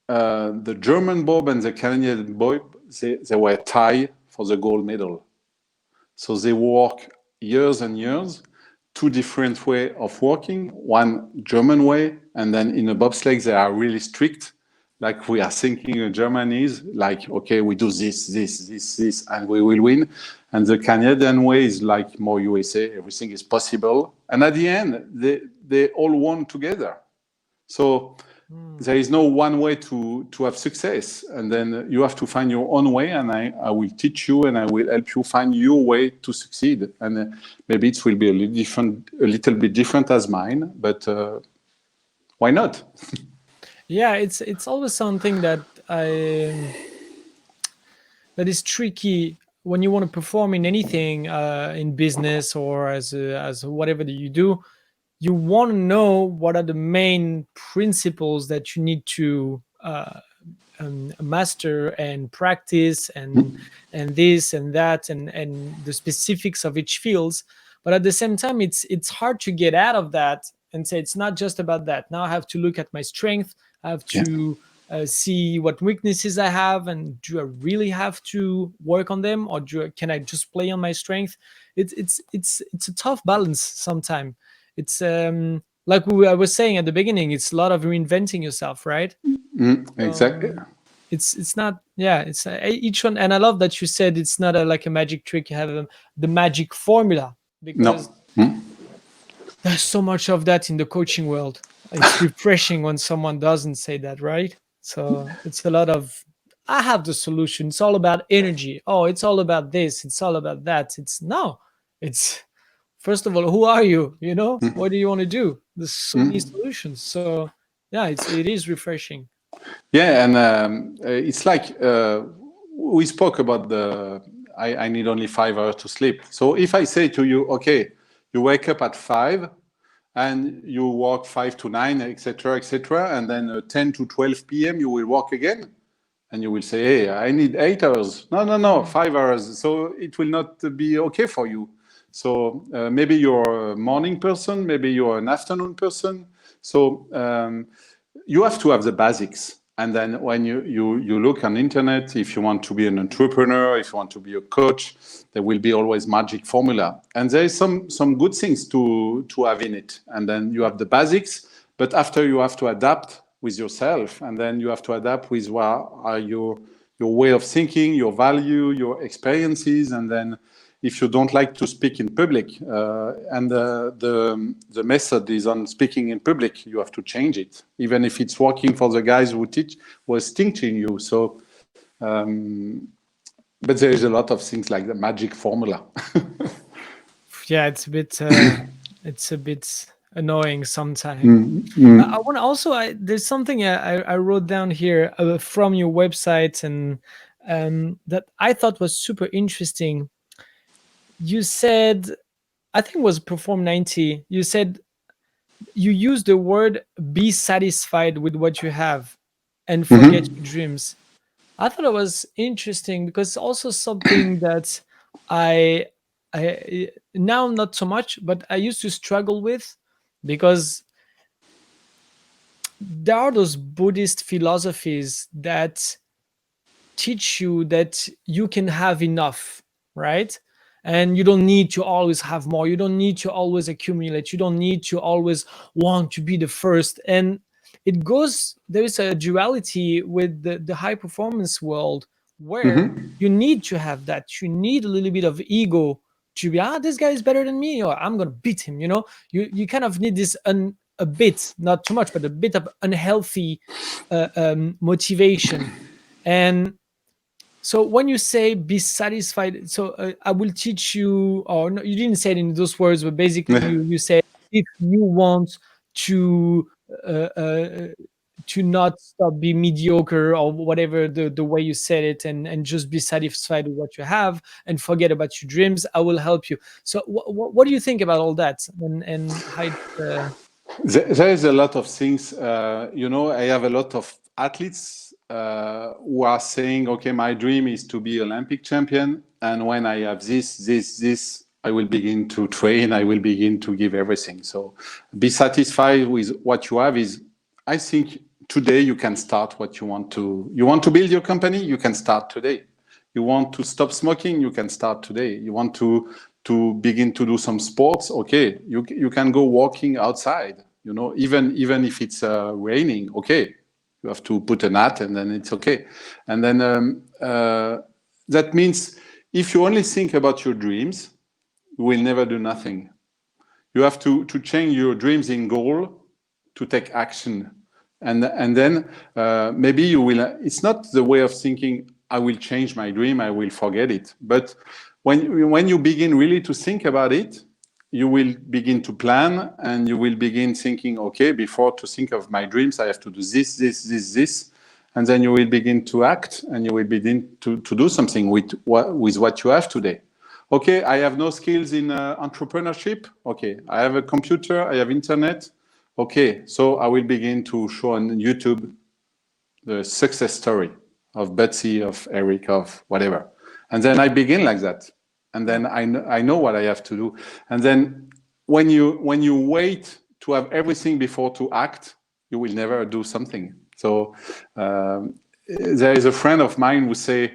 the German bob and the Canadian bob, they were tied for the gold medal. So they work years and years, 2 different way of working, one German way, and then in a bobsleigh, they are really strict. Like we are thinking in Germany is like, okay, we do this, and we will win. And the Canadian way is like more USA, everything is possible. And at the end, they all won together. So there is no one way to have success, and then you have to find your own way, and I will teach you and I will help you find your way to succeed. And maybe it will be a little bit different as mine, but why not? Yeah, it's always something that is tricky when you want to perform in anything, in business or as whatever that you do. You want to know what are the main principles that you need to master and practice, and this and that, and the specifics of each fields. But at the same time, it's hard to get out of that and say it's not just about that. Now I have to look at my strength. I have to see what weaknesses I have, and do I really have to work on them, or can I just play on my strength? It's a tough balance sometimes. It's like I was saying at the beginning, it's a lot of reinventing yourself, right? Exactly. It's not, yeah, it's each one. And I love that you said it's not like a magic trick. You have the magic formula, because No. there's so much of that in the coaching world. It's refreshing when someone doesn't say that, right? So it's a lot of, I have the solution. It's all about energy. Oh, it's all about this. It's all about that. It's no. It's, first of all, who are you? You know, what do you want to do? There's so many solutions. So yeah, it is refreshing. Yeah, and it's like we spoke about I need only 5 hours to sleep. So if I say to you, okay, you wake up at 5 and you walk 5 to 9, etc., and then 10 to 12 p.m. you will walk again, and you will say, hey, I need 8 hours. No, 5 hours. So it will not be okay for you. So maybe you're a morning person, maybe you're an afternoon person. So you have to have the basics. And then when you look on internet, if you want to be an entrepreneur, if you want to be a coach, there will be always magic formula. And there is some good things to have in it. And then you have the basics, but after you have to adapt with yourself, and then you have to adapt with what are your way of thinking, your value, your experiences, and then if you don't like to speak in public, and the method is on speaking in public, you have to change it, even if it's working for the guys who was teaching you. So, but there is a lot of things like the magic formula. Yeah, it's a bit annoying sometimes. I want to also, there's something I wrote down here from your website, and that I thought was super interesting. You said, I think it was Perform 90. You said you used the word be satisfied with what you have and forget your dreams. I thought it was interesting because it's also something that I now not so much, but I used to struggle with, because there are those Buddhist philosophies that teach you that you can have enough, right? And you don't need to always have more. You don't need to always accumulate. You don't need to always want to be the first. And it goes, there is a duality with the high performance world, where you need to have that. You need a little bit of ego to be, this guy is better than me, or I'm going to beat him. You know, you kind of need this, a bit, not too much, but a bit of unhealthy motivation. And so when you say be satisfied, so I will teach you, or no, you didn't say it in those words, but basically you said, if you want to uh, uh, to not stop being mediocre, or whatever the way you said it, and just be satisfied with what you have and forget about your dreams, I will help you. So what do you think about all that, and how it, There is a lot of things. I have a lot of athletes who are saying, okay, my dream is to be Olympic champion. And when I have this, I will begin to train. I will begin to give everything. So be satisfied with what you have is, I think today you can start what you want to. You want to build your company, you can start today. You want to stop smoking, you can start today. You want to begin to do some sports, okay, you can go walking outside, even if it's raining, okay, you have to put a hat and then it's okay. And then that means if you only think about your dreams, you will never do nothing. You have to change your dreams in goal to take action. And then maybe you will, it's not the way of thinking, I will change my dream, I will forget it. But when you begin really to think about it, you will begin to plan, and you will begin thinking, okay, before to think of my dreams, I have to do this. And then you will begin to act, and you will begin to do something with what you have today. Okay, I have no skills in entrepreneurship. Okay, I have a computer, I have internet. Okay, so I will begin to show on YouTube the success story of Betsy, of Eric, of whatever. And then I begin like that. And then I know what I have to do. And then when you wait to have everything before to act, you will never do something. So there is a friend of mine who say,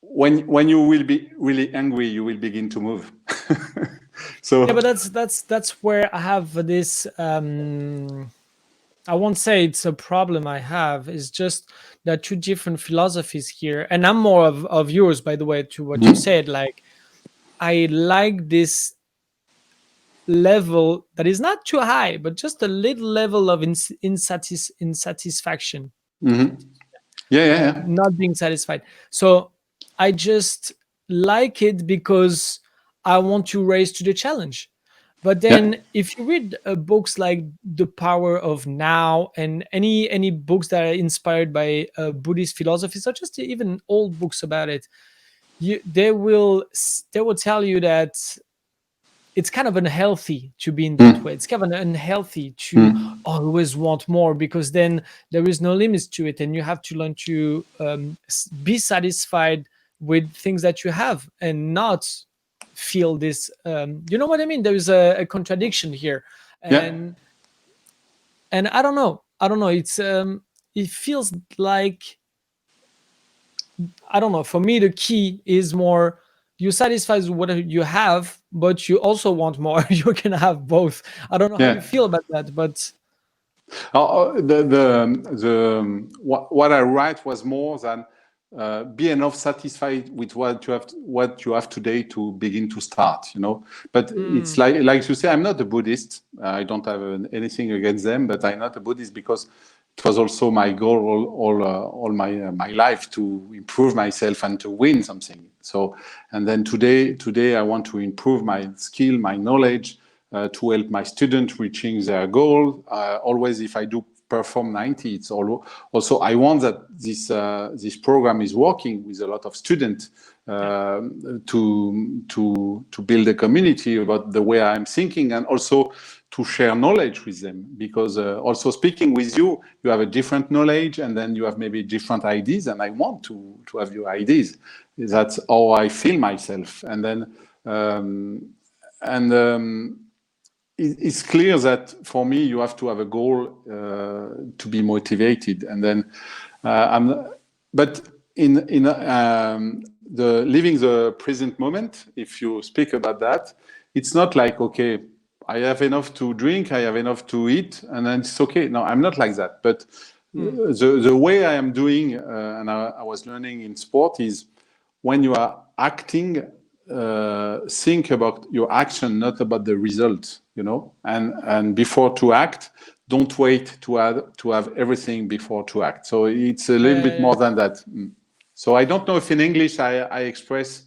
when you will be really angry, you will begin to move. So Yeah, but that's where I have this. I won't say it's a problem I have. It's just there are two different philosophies here, and I'm more of yours, by the way, to what you said. Like, I like this level that is not too high, but just a little level of insatisfaction, yeah, yeah, yeah, not being satisfied. So I just like it because I want to raise to the challenge. But yeah. then if you read books like The Power of Now, and any books that are inspired by Buddhist philosophies, or just even old books about it, they will tell you that it's kind of unhealthy to be in that way. Mm, It's kind of unhealthy to mm, always want more, because then there is no limits to it, and you have to learn to be satisfied with things that you have and not feel this. You know what I mean? There is a contradiction here, yeah, and I don't know. I don't know. It feels like, I don't know. For me, the key is more you satisfy with what you have, but you also want more. You can have both. I don't know how you yeah. feel about that, but What I write was more than be enough satisfied with what you have today to begin to start. You know, but it's mm, like you say, I'm not a Buddhist. I don't have anything against them, but I'm not a Buddhist because it was also my goal all my life to improve myself and to win something. So, and then today I want to improve my skill, my knowledge, to help my students reaching their goal. Always, if I do perform 90, it's also I want that this program is working with a lot of students yeah, to build a community about the way I'm thinking, and also to share knowledge with them, because also speaking with you, you have a different knowledge, and then you have maybe different ideas, and I want to have your ideas. That's how I feel myself. And then and it's clear that for me you have to have a goal to be motivated, and then but in the living the present moment, if you speak about that, it's not like, okay, I have enough to drink, I have enough to eat, and then it's okay. No, I'm not like that. But mm, the way I am doing, and I was learning in sport, is when you are acting, think about your action, not about the result, you know. And before to act, don't wait to have everything before to act. So it's a little yeah, bit yeah. more than that. So I don't know if in English I express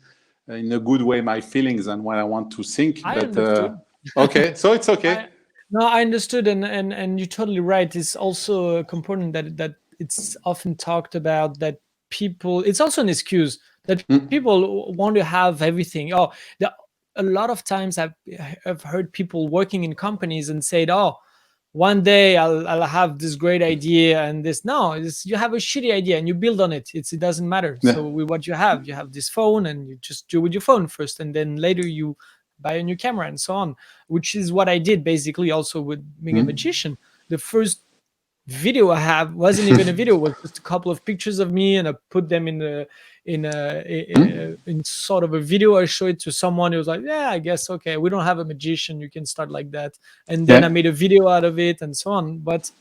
in a good way my feelings and what I want to think, I but understood. okay, so it's okay. I No, I understood, and you're totally right. It's also a component that it's often talked about, that people. It's also an excuse that Mm, people want to have everything. Oh, a lot of times I've heard people working in companies and said, "Oh, one day I'll have this great idea," and this. No, you have a shitty idea and you build on it. It doesn't matter. yeah. So with what you have this phone, and you just do with your phone first, and then later you buy a new camera and so on, which is what I did basically also with being a Mm, magician. The first video I have wasn't even a video; it was just a couple of pictures of me, and I put them mm, in sort of a video. I show it to someone. It was like, yeah, I guess okay, we don't have a magician. You can start like that, and then I yeah. made a video out of it and so on. But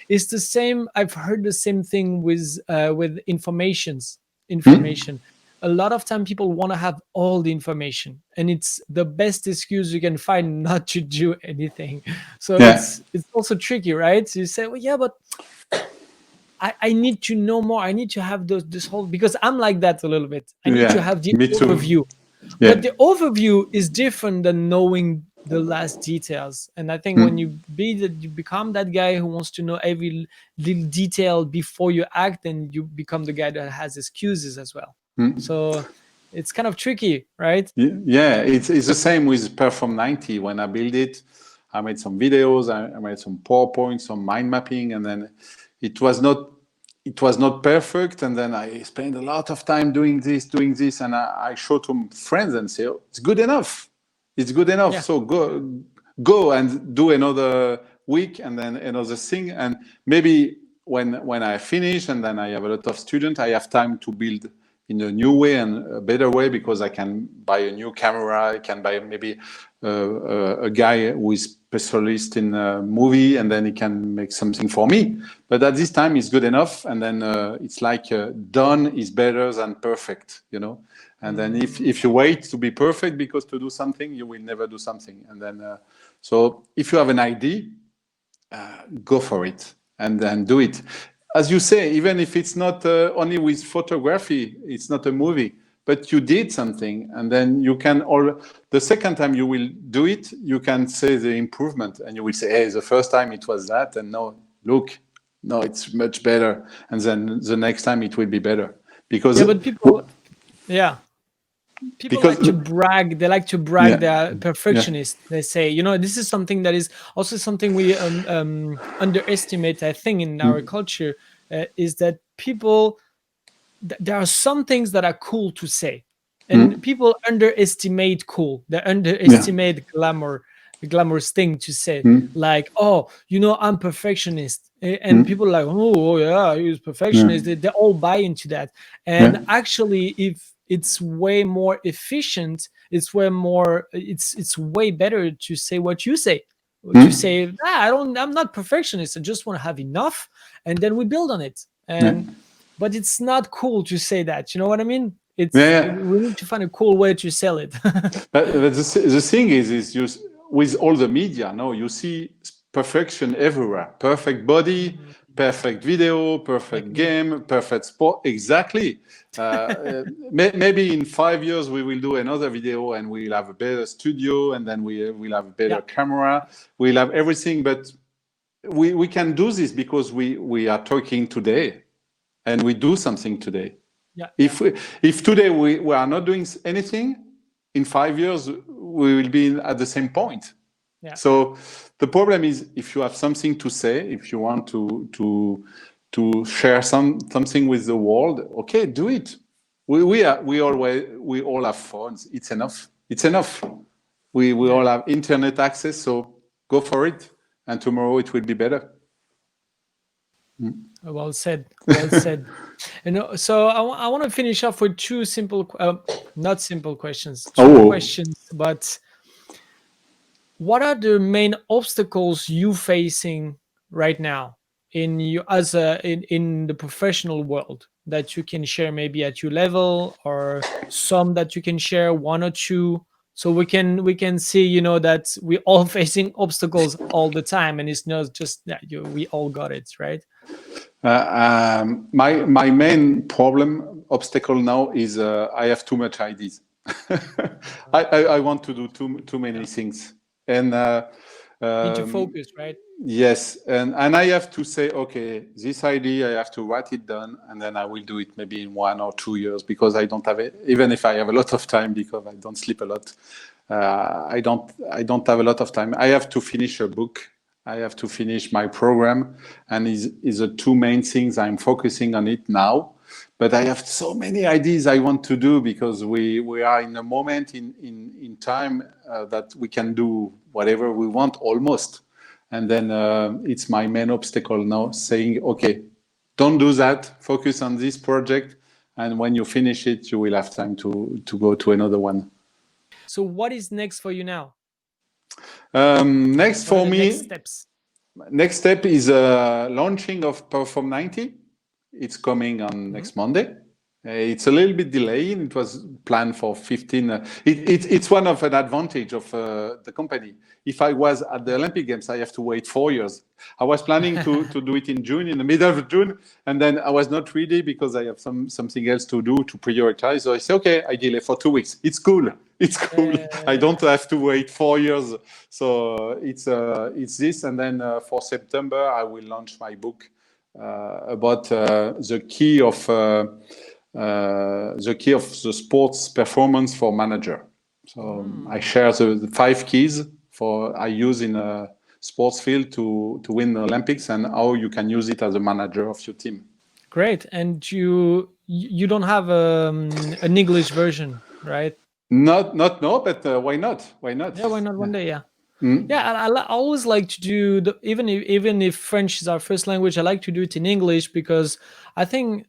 it's the same. I've heard the same thing with Mm, information. A lot of time people want to have all the information, and it's the best excuse you can find not to do anything. So yeah. it's also tricky, right? So you say, well, yeah, but I need to know more. I need to have this whole, because I'm like that a little bit. I need to Yeah. have the Me too. overview, but Yeah. the overview is different than knowing the last details. And I think when Mm, you become that guy who wants to know every little detail before you act, then you become the guy that has excuses as well. mm. So it's kind of tricky, right? Yeah, it's the same with Perform 90. When I built it, I made some videos, I made some PowerPoint, some mind mapping, and then it was not it was not perfect. And then I spent a lot of time doing this, and I show to friends and say, oh, it's good enough. It's good enough. Yeah. So go and do another week, and then another thing, and maybe when I finish and then I have a lot of students, I have time to build in a new way and a better way, because I can buy a new camera, I can buy maybe a guy who is specialist in a movie, and then he can make something for me. But at this time, it's good enough, and then it's like done is better than perfect, you know. And then if you wait to be perfect because to do something, you will never do something. And then so if you have an idea, go for it and then do it. As you say, even if it's not only with photography, it's not a movie, but you did something, and then you can, or the second time you will do it, you can say the improvement, and you will say, hey, the first time it was that, and no, look, no, it's much better. And then the next time it will be better. Because but people, people like to brag. They like to brag. They're perfectionists. They say, you know, this is something that is also something we underestimate, I think, in our culture, is that people, there are some things that are cool to say, and people underestimate cool. They underestimate glamour, the glamorous thing to say, like, oh, you know, I'm perfectionist, and people are like, oh yeah, he's perfectionist. They all buy into that, and actually, if it's way more efficient, it's way more, it's way better to say what you say, to say, I'm not perfectionist, I just want to have enough, and then we build on it. And but it's not cool to say that, you know what I mean? It's we need to find a cool way to sell it. But the thing is you, with all the media, no, you see perfection everywhere. Perfect body, perfect video, perfect game, perfect sport. Exactly. Maybe in 5 years we will do another video and we'll have a better studio, and then we'll have a better camera. We'll have everything, but we can do this because we are talking today, and we do something today. If today we are not doing anything, in 5 years we will be at the same point. So the problem is, if you have something to say, if you want to share something with the world, okay, do it. We all have phones. It's enough. It's enough. We all have internet access, so go for it, and tomorrow it will be better. Well said. Well said. And so I want to finish off with two simple, not simple questions, two questions. But what are the main obstacles you facing right now in you as in the professional world that you can share, maybe at your level, or some that you can share, one or two, so we can see, you know, that we all facing obstacles all the time, and it's not just that we all got it right. My main obstacle now is I have too much ideas. I want to do too many things, and need to focus, right? Yes, and I have to say, okay, this idea, I have to write it down, and then I will do it maybe in 1 or 2 years, because I don't have it. Even if I have a lot of time, because I don't sleep a lot, I don't have a lot of time. I have to finish a book. I have to finish my program, and is the two main things I'm focusing on it now. But I have so many ideas I want to do, because we are in a moment in time that we can do whatever we want almost. And then it's my main obstacle now, saying, okay, don't do that, focus on this project, and when you finish it, you will have time to go to another one. So what is next for you now? Next for me, next step is launching of Perform 90. It's coming on next Monday. It's a little bit delayed. It was planned for 15. It's one of an advantage of the company. If I was at the Olympic Games, I have to wait 4 years. I was planning to do it in June, in the middle of June, and then I was not ready because I have something else to do, to prioritize. So I said, okay, I delay for 2 weeks. It's cool. It's cool. I don't have to wait 4 years. So it's this, and then for September I will launch my book about the key of the sports performance for manager. So I share the 5 keys I use in a sports field to win the Olympics, and how you can use it as a manager of your team. Great. And you don't have an English version, right? Not no, but why not? Why not? Yeah, why not one day? Yeah. Yeah, I always like to do even if French is our first language, I like to do it in English, because I think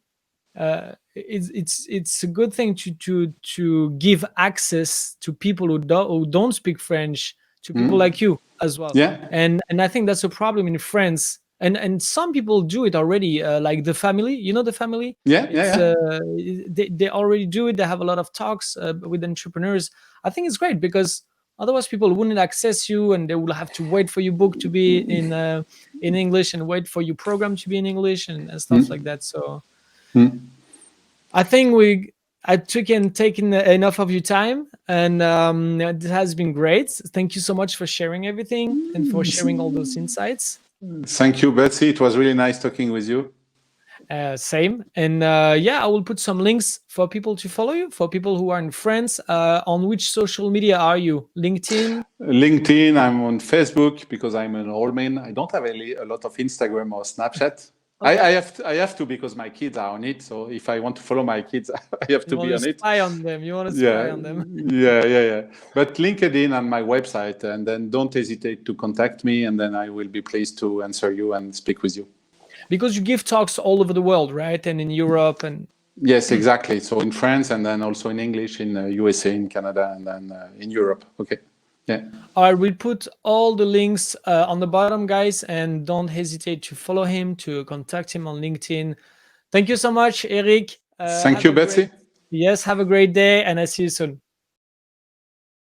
it's a good thing to give access to people who don't speak French, to people like you as well. Yeah. And I think that's a problem in France. And some people do it already, like the family. You know the family. Yeah, It's yeah, they already do it. They have a lot of talks with entrepreneurs. I think it's great because otherwise people wouldn't access you, and they will have to wait for your book to be in English and wait for your program to be in English and stuff like that. So I think I taken enough of your time, and it has been great. Thank you so much for sharing everything and for sharing all those insights. Thank you, Betsy. It was really nice talking with you. Same. And yeah, I will put some links for people to follow you, for people who are in France. On which social media are you? LinkedIn? LinkedIn, I'm on Facebook because I'm an old man. I don't have a lot of Instagram or Snapchat. Okay. I have to because my kids are on it. So if I want to follow my kids, I have to be on it. Spy on them. You want to Yeah, spy on them. yeah. But LinkedIn and my website, and then don't hesitate to contact me, and then I will be pleased to answer you and speak with you. Because you give talks all over the world, right? And in Europe and... Yes, exactly. So in France, and then also in English, in USA, in Canada, and then in Europe. Okay. Yeah. I will put all the links on the bottom, guys, and don't hesitate to follow him, to contact him on LinkedIn. Thank you so much, Eric. Thank you, Betsy. Yes, have a great day, and I see you soon.